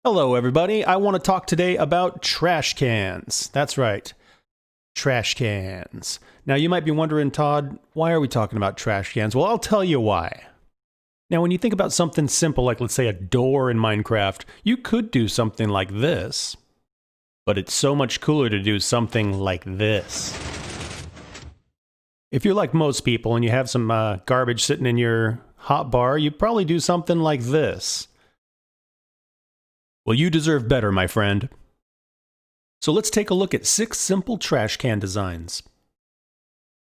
Hello, everybody. I want to talk today about trash cans. That's right, trash cans. Now, you might be wondering, Todd, why are we talking about trash cans? Well, I'll tell you why. Now, when you think about something simple, like let's say a door in Minecraft, you could do something like this, but it's so much cooler to do something like this. If you're like most people and you have some garbage sitting in your hot bar, you'd probably do something like this. Well, you deserve better, my friend. So let's take a look at 6 simple trash can designs.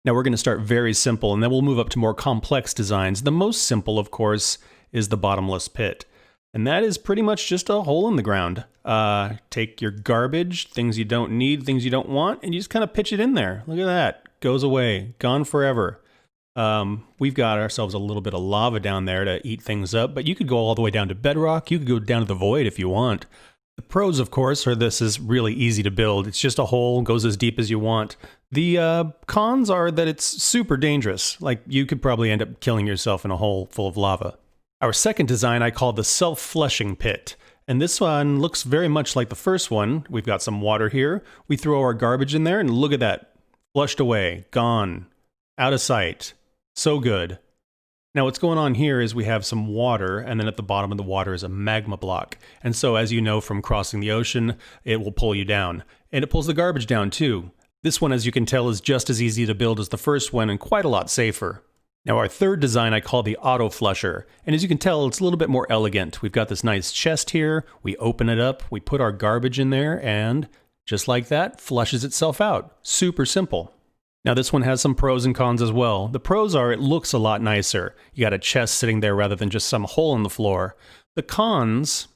Now we're going to start very simple and then we'll move up to more complex designs. The most simple, of course, is the bottomless pit. And that is pretty much just a hole in the ground. Take your garbage, things you don't need, things you don't want, and you just kind of pitch it in there. Look at that. Goes away. Gone forever. We've got ourselves a little bit of lava down there to eat things up, but you could go all the way down to bedrock. You could go down to the void if you want. The pros, of course, are this is really easy to build. It's just a hole, goes as deep as you want. The cons are that it's super dangerous. Like, you could probably end up killing yourself in a hole full of lava. Our second design I call the self-flushing pit. And this one looks very much like the first one. We've got some water here. We throw our garbage in there, and look at that. Flushed away. Gone. Out of sight. So good. Now what's going on here is we have some water, and then at the bottom of the water is a magma block. And so, as you know from crossing the ocean, it will pull you down. And it pulls the garbage down too. This one, as you can tell, is just as easy to build as the first one and quite a lot safer. Now our third design I call the auto flusher. And as you can tell, it's a little bit more elegant. We've got this nice chest here. We open it up, we put our garbage in there, and just like that, flushes itself out. Super simple. Now this one has some pros and cons as well. The pros are it looks a lot nicer. You got a chest sitting there rather than just some hole in the floor. The cons,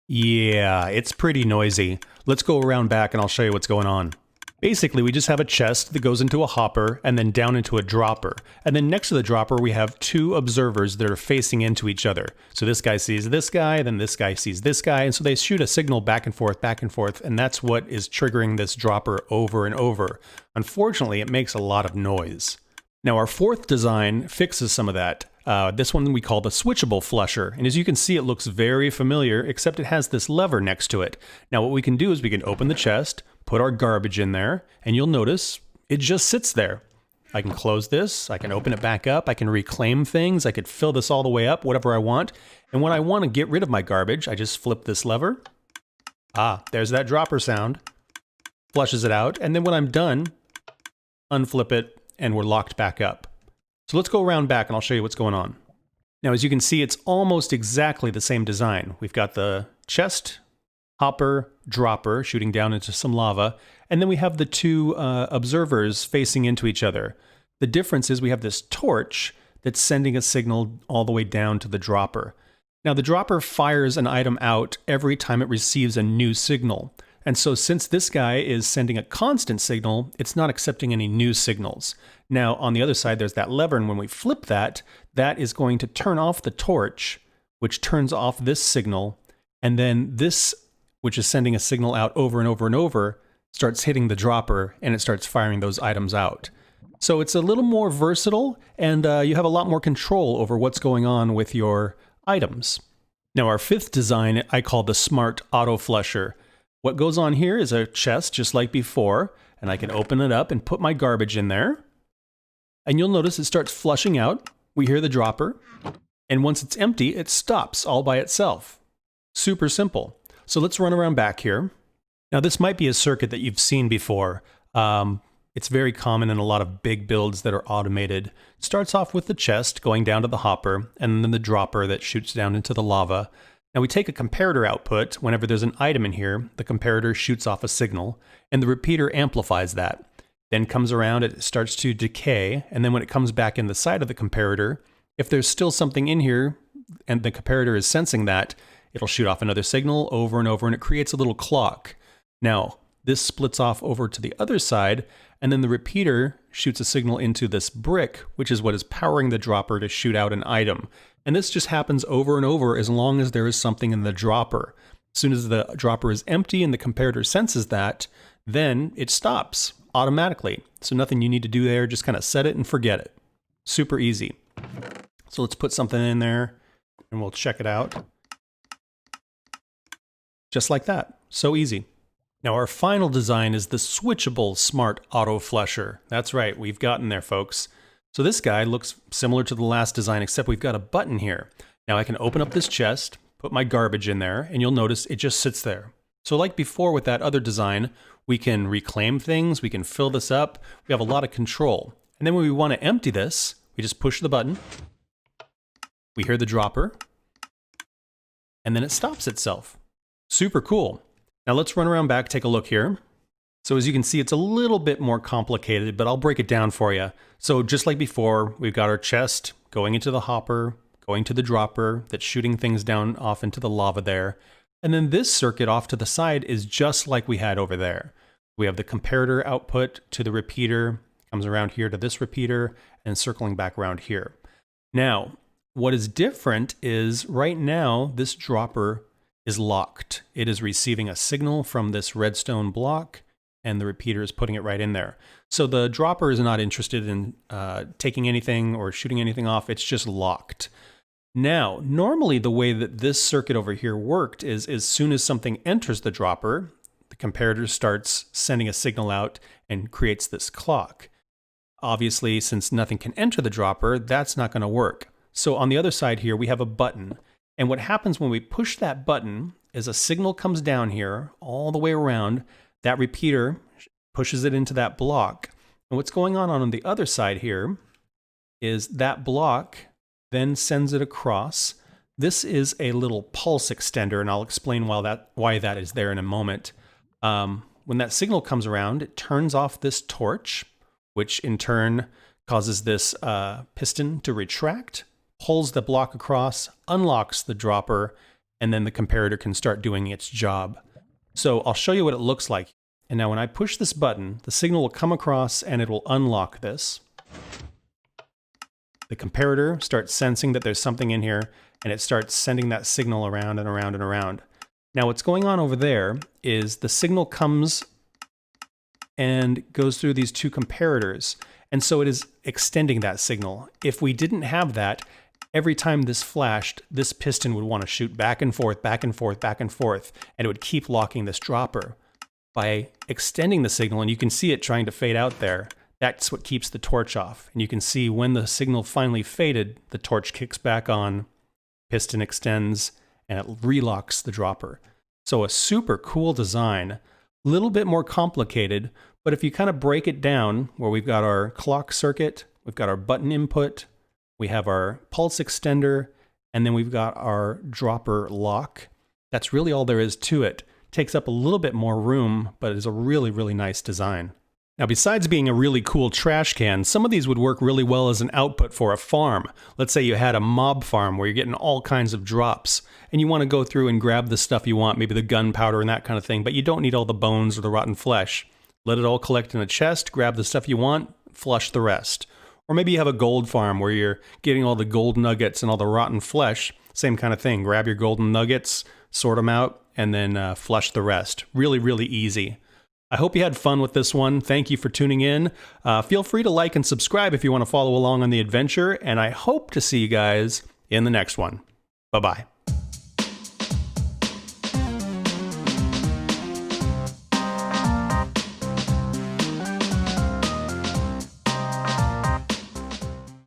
yeah, it's pretty noisy. Let's go around back and I'll show you what's going on. Basically, we just have a chest that goes into a hopper and then down into a dropper. And then next to the dropper, we have 2 observers that are facing into each other. So this guy sees this guy, then this guy sees this guy, and so they shoot a signal back and forth, and that's what is triggering this dropper over and over. Unfortunately, it makes a lot of noise. Now, our fourth design fixes some of that. This one we call the switchable flusher, and as you can see, it looks very familiar, except it has this lever next to it. Now, what we can do is we can open the chest, put our garbage in there, and you'll notice it just sits there. I can close this, I can open it back up, I can reclaim things, I could fill this all the way up, whatever I want. And when I want to get rid of my garbage, I just flip this lever. Ah, there's that dropper sound. Flushes it out, and then when I'm done, unflip it, and we're locked back up. So let's go around back and I'll show you what's going on. Now, as you can see, it's almost exactly the same design. We've got the chest, hopper, dropper shooting down into some lava, and then we have the 2 observers facing into each other. The difference is we have this torch that's sending a signal all the way down to the dropper. Now, the dropper fires an item out every time it receives a new signal. And so since this guy is sending a constant signal, it's not accepting any new signals. Now, on the other side, there's that lever, and when we flip that, that is going to turn off the torch, which turns off this signal, and then this, which is sending a signal out over and over and over, starts hitting the dropper, and it starts firing those items out. So it's a little more versatile, and you have a lot more control over what's going on with your items. Now, our fifth design I call the smart auto flusher. What goes on here is a chest just like before, and I can open it up and put my garbage in there. And you'll notice it starts flushing out. We hear the dropper. And once it's empty, it stops all by itself. Super simple. So let's run around back here. Now this might be a circuit that you've seen before. It's very common in a lot of big builds that are automated. It starts off with the chest going down to the hopper, and then the dropper that shoots down into the lava. Now we take a comparator output. Whenever there's an item in here, the comparator shoots off a signal, and the repeater amplifies that. Then comes around, it starts to decay, and then when it comes back in the side of the comparator, if there's still something in here, and the comparator is sensing that, it'll shoot off another signal over and over, and it creates a little clock. Now, this splits off over to the other side, and then the repeater shoots a signal into this brick, which is what is powering the dropper to shoot out an item. And this just happens over and over as long as there is something in the dropper. As soon as the dropper is empty and the comparator senses that, then it stops automatically. So nothing you need to do there, just kind of set it and forget it. Super easy. So let's put something in there and we'll check it out. Just like that. So easy. Now our final design is the switchable smart auto flusher. That's right, we've gotten there, folks. So this guy looks similar to the last design, except we've got a button here. Now I can open up this chest, put my garbage in there, and you'll notice it just sits there. So like before with that other design, we can reclaim things, we can fill this up, we have a lot of control. And then when we want to empty this, we just push the button, we hear the dropper, and then it stops itself. Super cool. Now let's run around back, take a look here. So as you can see, it's a little bit more complicated, but I'll break it down for you. So just like before, we've got our chest going into the hopper, going to the dropper that's shooting things down off into the lava there. And then this circuit off to the side is just like we had over there. We have the comparator output to the repeater, comes around here to this repeater, and circling back around here. Now, what is different is right now, this dropper is locked. It is receiving a signal from this redstone block, and the repeater is putting it right in there. So the dropper is not interested in taking anything or shooting anything off. It's just locked. Now, normally the way that this circuit over here worked is as soon as something enters the dropper, the comparator starts sending a signal out and creates this clock. Obviously, since nothing can enter the dropper, that's not going to work. So on the other side here, we have a button. And what happens when we push that button is a signal comes down here all the way around. That repeater pushes it into that block. And what's going on the other side here is that block then sends it across. This is a little pulse extender, and I'll explain why that is there in a moment. When that signal comes around, it turns off this torch, which in turn causes this piston to retract, pulls the block across, unlocks the dropper, and then the comparator can start doing its job. So I'll show you what it looks like. And now when I push this button, the signal will come across and it will unlock this. The comparator starts sensing that there's something in here, and it starts sending that signal around and around and around. Now what's going on over there is the signal comes and goes through these two comparators, and so it is extending that signal. If we didn't have that, every time this flashed, this piston would want to shoot back and forth, back and forth, back and forth, and it would keep locking this dropper. By extending the signal, and you can see it trying to fade out there, that's what keeps the torch off. And you can see when the signal finally faded, the torch kicks back on, piston extends, and it relocks the dropper. So a super cool design, a little bit more complicated, but if you kind of break it down, where we've got our clock circuit, we've got our button input, we have our pulse extender, and then we've got our dropper lock. That's really all there is to it. Takes up a little bit more room, but is a really, really nice design. Now, besides being a really cool trash can, some of these would work really well as an output for a farm. Let's say you had a mob farm where you're getting all kinds of drops, and you want to go through and grab the stuff you want, maybe the gunpowder and that kind of thing, but you don't need all the bones or the rotten flesh. Let it all collect in a chest, grab the stuff you want, flush the rest. Or maybe you have a gold farm where you're getting all the gold nuggets and all the rotten flesh. Same kind of thing. Grab your golden nuggets, sort them out, and then flush the rest. Really, really easy. I hope you had fun with this one. Thank you for tuning in. Feel free to like and subscribe if you want to follow along on the adventure, and I hope to see you guys in the next one. Bye-bye.